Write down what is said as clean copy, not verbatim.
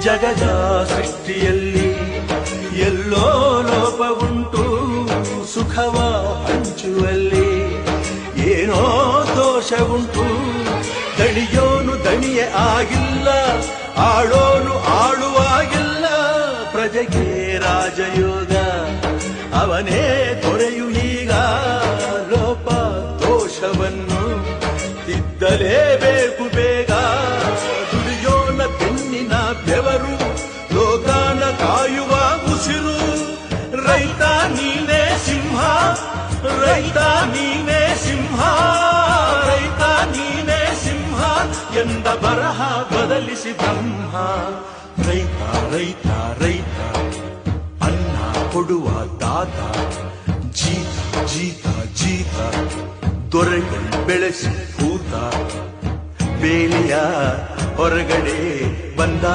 ಜಗದ ಸೃಷ್ಟಿಯಲ್ಲಿ ಎಲ್ಲೋ ಲೋಪವುಂಟು, ಸುಖವ ಹಂಚುವಲ್ಲಿ ಏನೋ ದೋಷವುಂಟು. ದಣಿಯೋನು ದಣಿಯೇ ಆಗಿಲ್ಲ, ಆಳೋನು ಆಳುವಾಗಿಲ್ಲ. ಪ್ರಜೆಗೆ ರಾಜಯೋಗ ಅವನೇ ದೊರೆಯು ಈಗ. ಲೋಪ ದೋಷವನ್ನು ತಿದ್ದಲೇಬೇಕು ಬೇಗ. ದುಡಿಯೋನ ಬೆನ್ನಿನ ಬೆವರು, ಲೋಕಾನ ಕಾಯುವ ಉಸಿರು. ರೈತ ನೀನೇ ಸಿಂಹ, ರೈತ ನೀನೇ ಸಿಂಹ, ರೈತ ನೀನೇ ಸಿಂಹ ಎಂದ ಬರಹ ಬದಲಿಸಿ ಬ್ರಹ್ಮ. ರೈತ ರೈತ ರೈತ ಅನ್ನ ಕೊಡುವ ದಾತ. ಜೀತ ಜೀತ ಜೀತ ದೊರೆಗಳು ಬೆಳೆಸಿ ಭೂತ. ಬೇಲಿಯ ಹೊರಗಡೆ ಬಂದ